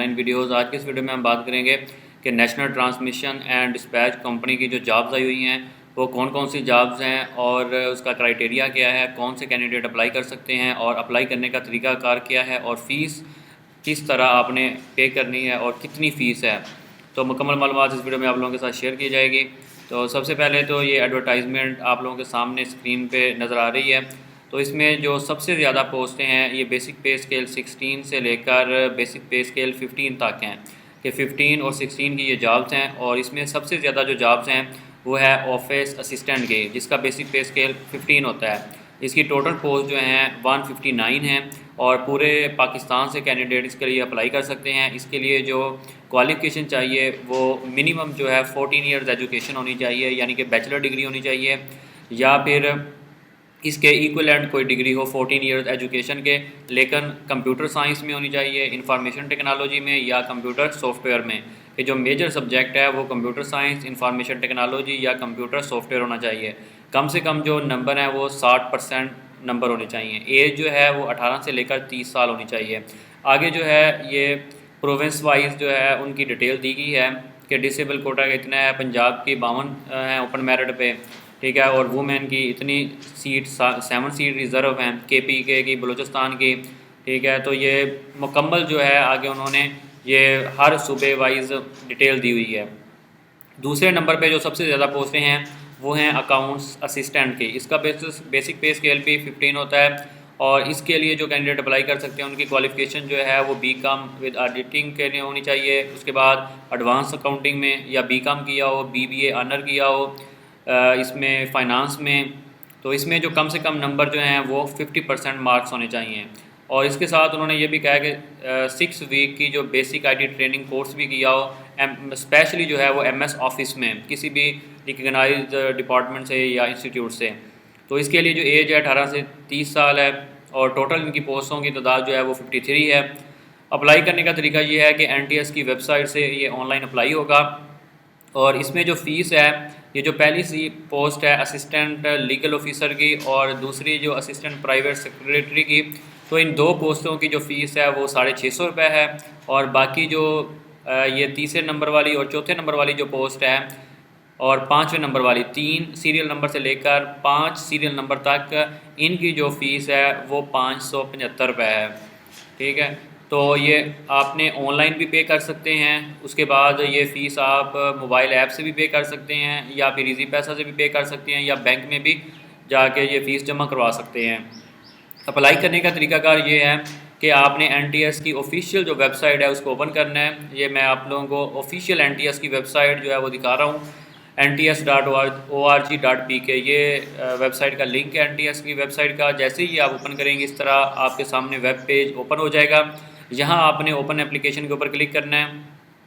Online videos. आज के इस वीडियो में हम बात करेंगे कि national transmission and dispatch company की जो जॉब्स आई हुई हैं वो कौन कौन सी जॉब्स हैं और उसका क्राइटेरिया क्या है, कौन से कैंडिडेट अप्लाई कर सकते हैं और अप्लाई करने का तरीकाकार क्या है और फ़ीस किस तरह आपने पे करनी है और कितनी फ़ीस है। तो मुकम्मल मालूमात इस वीडियो में आप लोगों के साथ शेयर की जाएगी। तो सबसे पहले तो ये एडवर्टाइजमेंट आप लोगों के सामने स्क्रीन पे नज़र आ रही है। तो इसमें जो सबसे ज़्यादा पोस्टें हैं ये बेसिक पे स्केल 16 से लेकर बेसिक पे स्केल 15 तक हैं कि 15 और 16 की ये जॉब्स हैं। और इसमें सबसे ज़्यादा जो जॉब्स हैं वो है ऑफिस असिस्टेंट की, जिसका बेसिक पे स्केल 15 होता है। इसकी टोटल पोस्ट जो हैं 159 हैं और पूरे पाकिस्तान से कैंडिडेट इसके लिए अप्लाई कर सकते हैं। इसके लिए जो क्वालिफ़िकेशन चाहिए वो मिनिमम जो है 14 ईयर्स एजुकेशन होनी चाहिए, यानी कि बैचलर डिग्री होनी चाहिए या फिर इसके इक्वलेंट कोई डिग्री हो 14 ईयर्स एजुकेशन के, लेकिन कंप्यूटर साइंस में होनी चाहिए, इंफॉर्मेशन टेक्नोलॉजी में या कंप्यूटर सॉफ्टवेयर में। कि जो मेजर सब्जेक्ट है वो कंप्यूटर साइंस, इंफॉर्मेशन टेक्नोलॉजी या कंप्यूटर सॉफ्टवेयर होना चाहिए। कम से कम जो नंबर है वो 60% नंबर होने चाहिए। एज जो है वो 18 से लेकर 30 साल होनी चाहिए। आगे जो है ये प्रोविंस वाइज जो है उनकी डिटेल दी गई है कि डिसेबल कोटा का इतना है, पंजाब की 52 हैं ओपन मेरिट पे, ठीक है, और वुमेन की इतनी सीट 7 सीट रिज़र्व हैं, KPK की, बलूचिस्तान की, ठीक है। तो ये मुकम्मल जो है आगे उन्होंने ये हर सूबे वाइज डिटेल दी हुई है। दूसरे नंबर पे जो सबसे ज़्यादा पोस्टें हैं वो हैं अकाउंट्स असिस्टेंट की। इसका बेसिक पे स्केल भी 15 होता है और इसके लिए जो कैंडिडेट अप्लाई कर सकते हैं उनकी क्वालिफ़िकेशन जो है वो BCom विद ऑडिटिंग के लिए होनी चाहिए। उसके बाद एडवांस अकाउंटिंग में या BCom किया हो, BBA ऑनर किया हो इसमें फ़ाइनांस में। तो इसमें जो कम से कम नंबर जो हैं वो 50% मार्क्स होने चाहिए। और इसके साथ उन्होंने ये भी कहा कि 6 वीक की जो बेसिक IT ट्रेनिंग कोर्स भी किया हो, स्पेशली जो है वो MS ऑफिस में किसी भी रिकगनाइज्ड डिपार्टमेंट से या इंस्टीट्यूट से। तो इसके लिए जो एज है 18 से 30 साल है और टोटल इनकी पोस्टों की तादाद जो है वो 53 है। अप्लाई करने का तरीका ये है कि NTS की वेबसाइट से ये ऑनलाइन अप्लाई होगा। और इसमें जो फ़ीस है, ये जो पहली सी पोस्ट है असिस्टेंट लीगल ऑफिसर की और दूसरी जो असिस्टेंट प्राइवेट सेक्रेटरी की, तो इन दो पोस्टों की जो फ़ीस है वो 650 रुपये है। और बाकी जो ये तीसरे नंबर वाली और चौथे नंबर वाली जो पोस्ट है और पाँचवें नंबर वाली, 3 सीरियल नंबर से लेकर 5 सीरियल नंबर तक, इनकी जो फ़ीस है वो 575 रुपये है, ठीक है। तो ये आपने ऑनलाइन भी पे कर सकते हैं, उसके बाद ये फ़ीस आप मोबाइल ऐप से भी पे कर सकते हैं या फिर इजी पैसा से भी पे कर सकते हैं या बैंक में भी जाके ये फ़ीस जमा करवा सकते हैं। अप्लाई करने का तरीकाकार ये है कि आपने NTS की ऑफिशियल जो वेबसाइट है उसको ओपन करना है। ये मैं आप लोगों को ऑफिशियल NTS की वेबसाइट जो है वो दिखा रहा हूँ, nts.org.pk, ये वेबसाइट का लिंक है NTS की वेबसाइट का। जैसे ही आप ओपन करेंगे इस तरह आपके सामने वेब पेज ओपन हो जाएगा। यहाँ आपने ओपन एप्लीकेशन के ऊपर क्लिक करना है।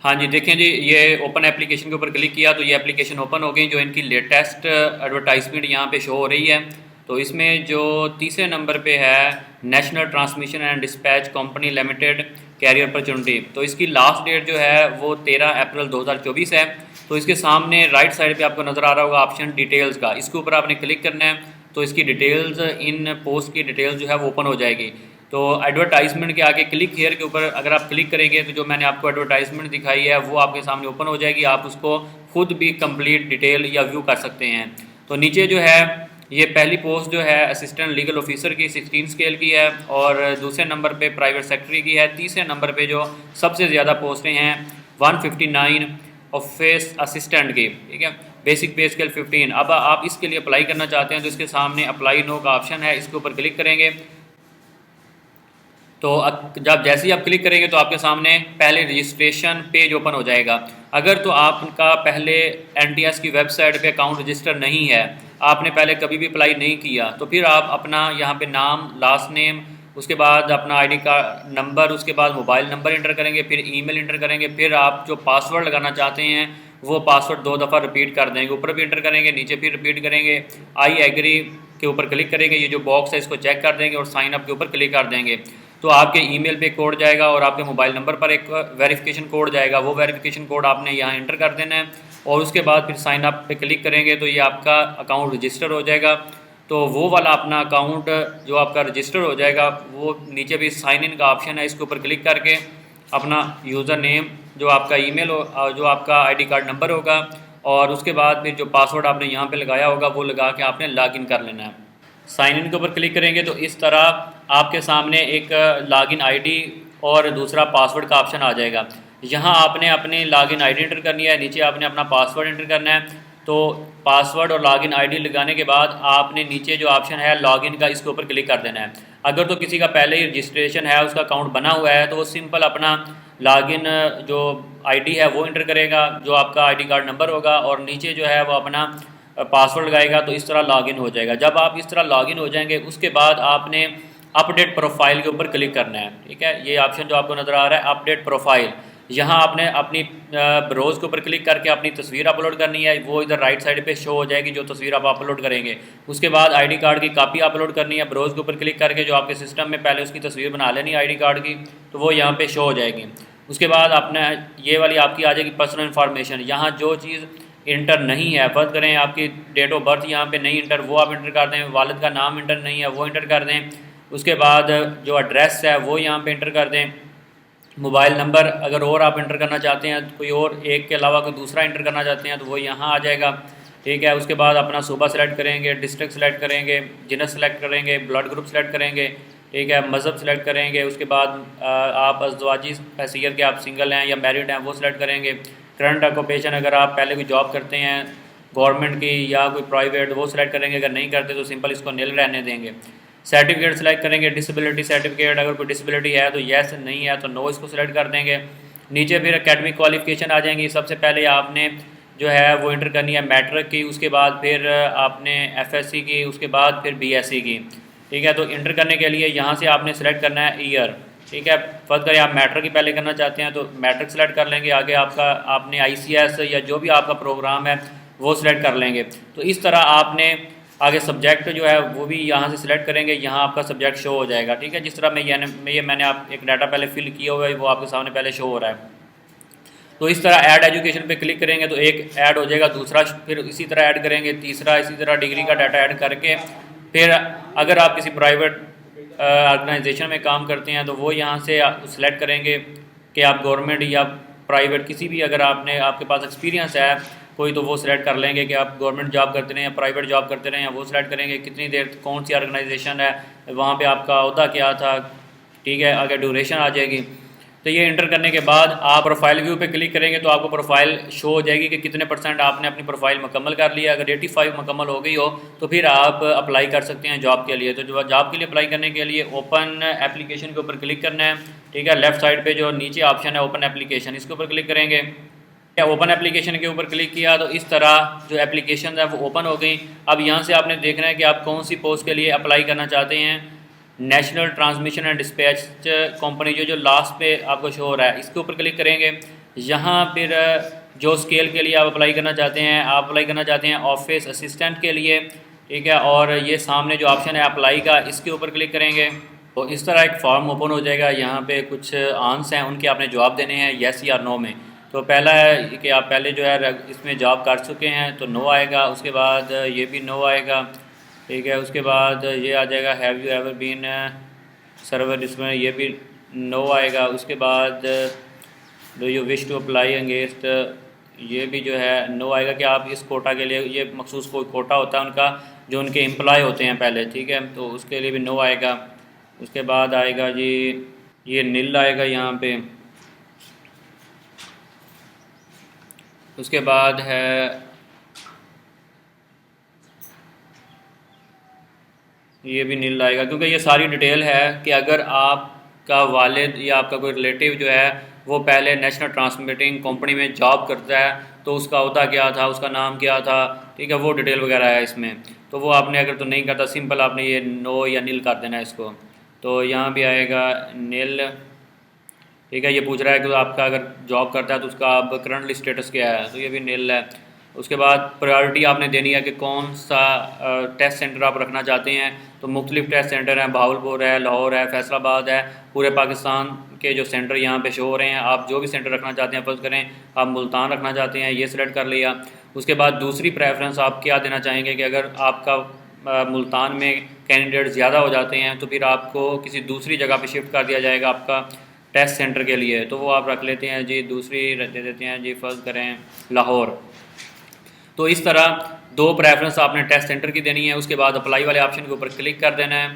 हाँ जी, देखें जी, ये ओपन एप्लीकेशन के ऊपर क्लिक किया तो ये एप्लीकेशन ओपन हो गई। जो इनकी लेटेस्ट एडवर्टाइजमेंट यहाँ पे शो हो रही है, तो इसमें जो तीसरे नंबर पे है national transmission and dispatch company limited career opportunity, तो इसकी लास्ट डेट जो है वो 13 अप्रैल 2024 है। तो इसके सामने राइट साइड पे आपको नज़र आ रहा होगा ऑप्शन डिटेल्स का, इसके ऊपर आपने क्लिक करना है तो इसकी डिटेल्स, इन पोस्ट की डिटेल्स जो है वो ओपन हो जाएगी। तो एडवर्टाइजमेंट के आगे क्लिक हेयर के ऊपर अगर आप क्लिक करेंगे तो जो मैंने आपको एडवर्टाइजमेंट दिखाई है वो आपके सामने ओपन हो जाएगी। आप उसको खुद भी कंप्लीट डिटेल या व्यू कर सकते हैं। तो नीचे जो है ये पहली पोस्ट जो है असिस्टेंट लीगल ऑफिसर की 16 स्केल की है और दूसरे नंबर पे प्राइवेट सेक्रेटरी की है। तीसरे नंबर पे जो सबसे ज़्यादा पोस्टें हैं 159 ऑफिस असिस्टेंट की, ठीक है, बेसिक पे स्केल 15। अब आप इसके लिए अप्लाई करना चाहते हैं तो इसके सामने अप्लाई नो का ऑप्शन है, इसके ऊपर क्लिक करेंगे। तो जब जैसे ही आप क्लिक करेंगे तो आपके सामने पहले रजिस्ट्रेशन पेज ओपन हो जाएगा। अगर तो आपका पहले NTS की वेबसाइट पे अकाउंट रजिस्टर नहीं है, आपने पहले कभी भी अप्लाई नहीं किया, तो फिर आप अपना यहाँ पे नाम, लास्ट नेम, उसके बाद अपना ID कार्ड नंबर, उसके बाद मोबाइल नंबर इंटर करेंगे, फिर ईमेल इंटर करेंगे, फिर आप जो पासवर्ड लगाना चाहते हैं वो पासवर्ड 2 दफ़ा रिपीट कर देंगे, ऊपर भी इंटर करेंगे, नीचे भी रिपीट करेंगे। आई एग्री के ऊपर क्लिक करेंगे, ये जो बॉक्स है इसको चेक कर देंगे और साइन अप के ऊपर क्लिक कर देंगे। तो आपके ईमेल पे कोड जाएगा और आपके मोबाइल नंबर पर एक वेरिफिकेशन कोड जाएगा, वो वेरिफिकेशन कोड आपने यहाँ इंटर कर देना है और उसके बाद फिर साइन अप पे क्लिक करेंगे तो ये आपका अकाउंट रजिस्टर हो जाएगा। तो वो वाला अपना अकाउंट जो आपका रजिस्टर हो जाएगा, वो नीचे भी साइन इन का ऑप्शन है, इसके ऊपर क्लिक करके अपना यूज़र नेम, जो आपका ईमेल हो, जो आपका आईडी कार्ड नंबर होगा, और उसके बाद फिर जो पासवर्ड आपने यहाँ पे लगाया होगा वो लगा के आपने लॉगिन कर लेना है। साइन इन के ऊपर क्लिक करेंगे तो इस तरह आपके सामने एक लॉगिन आईडी और दूसरा पासवर्ड का ऑप्शन आ जाएगा। यहाँ आपने अपनी लॉगिन आईडी एंटर करनी है, नीचे आपने अपना पासवर्ड एंटर करना है। तो पासवर्ड और लॉगिन आईडी लगाने के बाद आपने नीचे जो ऑप्शन है लॉगिन का, इसके ऊपर क्लिक कर देना है। अगर तो किसी का पहले ही रजिस्ट्रेशन है, उसका अकाउंट बना हुआ है, तो वो सिंपल अपना लॉगिन जो आईडी है वो एंटर करेगा, जो आपका आईडी कार्ड नंबर होगा, और नीचे जो है वो अपना पासवर्ड लगाएगा, तो इस तरह लॉगिन हो जाएगा। जब आप इस तरह लॉगिन हो जाएंगे उसके बाद आपने अपडेट प्रोफाइल के ऊपर क्लिक करना है। ठीक है, ये ऑप्शन जो आपको नज़र आ रहा है अपडेट प्रोफाइल, यहाँ आपने अपनी ब्रोज के ऊपर क्लिक करके अपनी तस्वीर अपलोड करनी है। वो इधर राइट साइड पे शो हो जाएगी जो तस्वीर आप अपलोड करेंगे। उसके बाद आईडी कार्ड की कॉपी अपलोड करनी है, ब्रोज के ऊपर क्लिक करके जो आपके सिस्टम में पहले उसकी तस्वीर बना लेनी है आईडी कार्ड की, तो वो यहाँ पे शो हो जाएगी। उसके बाद अपने ये वाली आपकी आ जाएगी पर्सनल इन्फॉर्मेशन। यहाँ जो चीज़ इंटर नहीं है, फर्ज करें आपकी डेट ऑफ बर्थ यहाँ पे नहीं इंटर, वो आप इंटर कर दें। वालिद का नाम इंटर नहीं है, वो इंटर कर दें। उसके बाद जो एड्रेस है वो यहाँ पे इंटर कर दें। मोबाइल नंबर अगर और आप इंटर करना चाहते हैं, कोई और एक के अलावा कोई दूसरा इंटर करना चाहते हैं, तो वो यहाँ आ जाएगा। ठीक है, उसके बाद अपना सूबा सेलेक्ट करेंगे, डिस्ट्रिक्ट सेलेक्ट करेंगे, जिनस सेलेक्ट करेंगे, ब्लड ग्रुप सेलेक्ट करेंगे। ठीक है, मज़हब सेलेक्ट करेंगे। उसके बाद आप अज़वाजी हैसियत के आप सिंगल हैं या मैरिड हैं वो सिलेक्ट करेंगे। करंट ऑक्यूपेशन, अगर आप पहले कोई जॉब करते हैं गवर्नमेंट की या कोई प्राइवेट, वो सिलेक्ट करेंगे। अगर नहीं करते तो सिंपल इसको नील रहने देंगे। सर्टिफिकेट सेलेक्ट करेंगे, डिसेबिलिटी सर्टिफिकेट, अगर कोई डिसेबिलिटी है तो येस, नहीं है तो नो, इसको सिलेक्ट कर देंगे। नीचे फिर एकेडमिक क्वालिफिकेशन आ जाएंगी। सबसे पहले आपने जो है वो इंटर करनी है मैट्रिक की, उसके बाद फिर आपने एफएससी की, उसके बाद फिर बीएससी की। ठीक है, तो इंटर करने के लिए यहाँ से आपने सेलेक्ट करना है ईयर। ठीक है, फर्स्ट करें आप मैट्रिक ही पहले करना चाहते हैं तो मैट्रिक सेलेक्ट कर लेंगे। आगे आपका आपने आईसीएस या जो भी आपका प्रोग्राम है वो सिलेक्ट कर लेंगे। तो इस तरह आपने आगे सब्जेक्ट जो है वो भी यहाँ से सिलेक्ट करेंगे, यहाँ आपका सब्जेक्ट शो हो जाएगा। ठीक है, जिस तरह मैंने आप एक डाटा पहले फिल किया हुआ है वो आपके सामने पहले शो हो रहा है। तो इस तरह ऐड एजुकेशन पे क्लिक करेंगे तो एक ऐड हो जाएगा, दूसरा फिर इसी तरह ऐड करेंगे, तीसरा इसी तरह डिग्री का डाटा ऐड करके फिर अगर आप किसी प्राइवेट ऑर्गेनाइजेशन में काम करते हैं तो वो यहाँ से सिलेक्ट करेंगे कि आप गवर्नमेंट या प्राइवेट किसी भी, अगर आपके पास एक्सपीरियंस है कोई, तो वो सिलेक्ट कर लेंगे कि आप गवर्नमेंट जॉब करते रहें या प्राइवेट जॉब करते रहें, वो सिलेक्ट करेंगे। कितनी देर कौन सी ऑर्गेनाइजेशन है, वहाँ पे आपका अहदा क्या था। ठीक है, आगे ड्यूरेशन आ जाएगी। तो ये इंटर करने के बाद आप प्रोफाइल व्यू पे क्लिक करेंगे तो आपको प्रोफाइल शो हो जाएगी कि कितने % आपने अपनी प्रोफाइल मुकम्मल कर लिया। अगर 85 मुकम्मल हो गई हो तो फिर आप अप्लाई कर सकते हैं जॉब के लिए। तो जो जॉब के लिए अप्लाई करने के लिए ओपन एप्लीकेशन के ऊपर क्लिक करना है। ठीक है, लेफ्ट साइड पे जो नीचे ऑप्शन है ओपन एप्लीकेशन, इसके ऊपर क्लिक करेंगे। क्या ओपन एप्लीकेशन के ऊपर क्लिक किया तो इस तरह जो एप्लीकेशन है वो ओपन हो गई। अब यहाँ से आपने देखना है कि आप कौन सी पोस्ट के लिए अप्लाई करना चाहते हैं। National transmission and dispatch company जो लास्ट पे आपको शो हो रहा है, इसके ऊपर क्लिक करेंगे। यहाँ फिर जो स्केल के लिए आप अप्लाई करना चाहते हैं, आप अप्लाई करना चाहते हैं ऑफिस असिस्टेंट के लिए। ठीक है, और ये सामने जो ऑप्शन है अप्लाई का, इसके ऊपर क्लिक करेंगे तो इस तरह एक फॉर्म ओपन हो जाएगा। यहाँ पे कुछ आंसर हैं, उनके आपने जवाब देने हैं येस या नो में। तो पहला है कि आप पहले जो है इसमें जॉब कर चुके हैं तो नो आएगा। उसके बाद ये भी नो आएगा। ठीक है, उसके बाद ये आ जाएगा have you ever been server, इसमें ये भी नो आएगा। उसके बाद do you wish to apply against, ये भी जो है नो आएगा कि आप इस कोटा के लिए, ये मखसूस कोई कोटा होता है उनका जो उनके एम्प्लॉय होते हैं पहले। ठीक है, तो उसके लिए भी नो आएगा। उसके बाद आएगा जी ये नील आएगा यहाँ पे। उसके बाद है ये भी नील आएगा, क्योंकि ये सारी डिटेल है कि अगर आपका वालिद या आपका कोई रिलेटिव जो है वो पहले नेशनल ट्रांसमिटिंग कंपनी में जॉब करता है तो उसका अहदा क्या था, उसका नाम क्या था। ठीक है, वो डिटेल वगैरह है इसमें। तो वो आपने अगर तो नहीं करता, सिंपल आपने ये नो या नील कर देना है इसको। तो यहाँ भी आएगा नील। ठीक है, ये पूछ रहा है कि आपका अगर जॉब करता है तो उसका अब करंटली स्टेटस क्या है, तो ये भी नील है। उसके बाद प्रायोरिटी आपने देनी है कि कौन सा टेस्ट सेंटर आप रखना चाहते हैं। तो मुख्तलिफ टेस्ट सेंटर हैं, भावलपुर है, लाहौर है, फैसलाबाद है, पूरे पाकिस्तान के जो सेंटर यहाँ पे शो हो रहे हैं। आप जो भी सेंटर रखना चाहते हैं, फर्ज करें आप मुल्तान रखना चाहते हैं, ये सिलेक्ट कर लिया। उसके बाद दूसरी प्रेफरेंस आप क्या देना चाहेंगे कि अगर आपका मुल्तान में कैंडिडेट ज़्यादा हो जाते हैं तो फिर आपको किसी दूसरी जगह पे शिफ्ट कर दिया जाएगा। आपका टेस्ट सेंटर के लिए, तो वो आप रख लेते हैं जी। दूसरी दे देते हैं जी, फ़र्ज़ करें लाहौर। तो इस तरह दो प्रेफरेंस आपने टेस्ट सेंटर की देनी है। उसके बाद अप्लाई वाले ऑप्शन के ऊपर क्लिक कर देना है,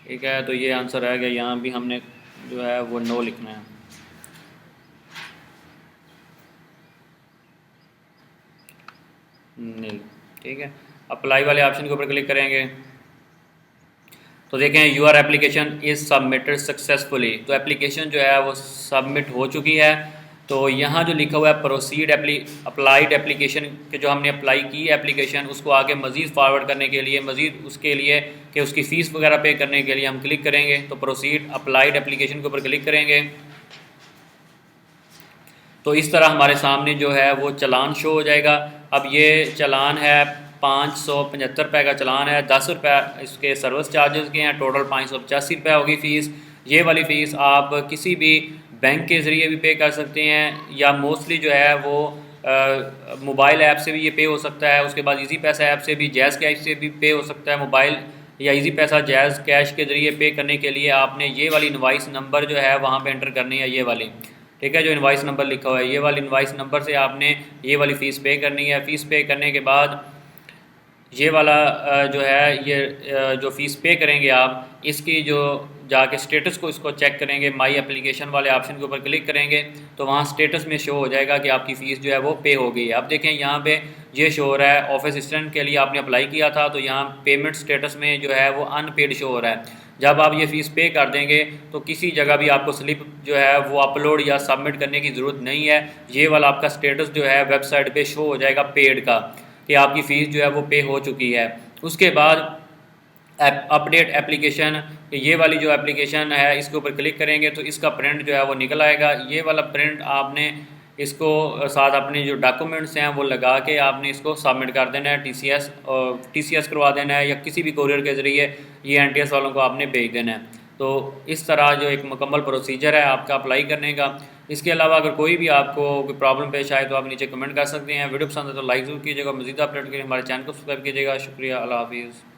ठीक है। तो ये आंसर है कि यहाँ भी हमने जो है वो नो लिखना है। नहीं, ठीक है। अप्लाई वाले ऑप्शन के ऊपर क्लिक करेंगे तो देखें your application is submitted successfully. तो एप्लीकेशन जो है वो सबमिट हो चुकी है। तो यहाँ जो लिखा हुआ है प्रोसीड अप्लाइड एप्लीकेशन के, जो हमने अप्लाई की है एप्लीकेशन, उसको आगे मज़ीद फॉरवर्ड करने के लिए, मज़ीद उसके लिए कि उसकी फ़ीस वगैरह पे करने के लिए हम क्लिक करेंगे। तो प्रोसीड अप्लाइड एप्लीकेशन के ऊपर क्लिक करेंगे तो इस तरह हमारे सामने जो है वो चालान शो हो जाएगा। अब ये चालान है 575 रुपये का चालान है, 10 रुपये इसके सर्विस चार्जेस के हैं, टोटल 585 रुपये होगी फ़ीस। ये वाली फ़ीस आप किसी भी बैंक के ज़रिए भी पे कर सकते हैं, या मोस्टली जो है वो मोबाइल ऐप से भी ये पे हो सकता है। उसके बाद इजी पैसा ऐप से भी, जैज़ कैश से भी पे हो सकता है। मोबाइल या इजी पैसा जैज़ कैश के ज़रिए पे करने के लिए आपने ये वाली इनवाइस नंबर जो है वहाँ पे एंटर करनी है, ये वाली, ठीक है। जो इनवाइस नंबर लिखा हुआ है, ये वाली इनवाइस नंबर से आपने ये वाली फ़ीस पे करनी है। फ़ीस पे करने के बाद ये वाला जो है ये जो फ़ीस पे करेंगे आप, इसकी जो जाके स्टेटस को इसको चेक करेंगे, माई एप्लीकेशन वाले ऑप्शन के ऊपर क्लिक करेंगे तो वहाँ स्टेटस में शो हो जाएगा कि आपकी फ़ीस जो है वो पे हो गई है। अब देखें यहाँ पे ये शो हो रहा है ऑफिस असिस्टेंट के लिए आपने अप्लाई किया था, तो यहाँ पेमेंट स्टेटस में जो है वो अनपेड शो हो रहा है। जब आप ये फ़ीस पे कर देंगे तो किसी जगह भी आपको स्लिप जो है वो अपलोड या सबमिट करने की ज़रूरत नहीं है। ये वाला आपका स्टेटस जो है वेबसाइट पे शो हो जाएगा पेड का, कि आपकी फ़ीस जो है वो पे हो चुकी है। उसके बाद अपडेट एप्लीकेशन, ये वाली जो एप्लीकेशन है इसके ऊपर क्लिक करेंगे तो इसका प्रिंट जो है वो निकल आएगा। ये वाला प्रिंट आपने इसको साथ अपने जो डॉक्यूमेंट्स हैं वो लगा के आपने इसको सबमिट कर देना है, टीसीएस करवा देना है, या किसी भी कोरियर के ज़रिए ये एनटीएस वालों को आपने भेज देना है। तो इस तरह जो एक मुकम्मल प्रोसीजर है आपका अप्लाई करने का। इसके अलावा अगर कोई भी आपको कोई प्रॉब्लम पेश आए तो आप नीचे कमेंट कर सकते हैं। वीडियो पसंद है तो लाइक ज़रूर कीजिएगा। मज़ीद अपडेट के लिए हमारे चैनल को सब्सक्राइब कीजिएगा। शुक्रिया, अल्लाह हाफिज़।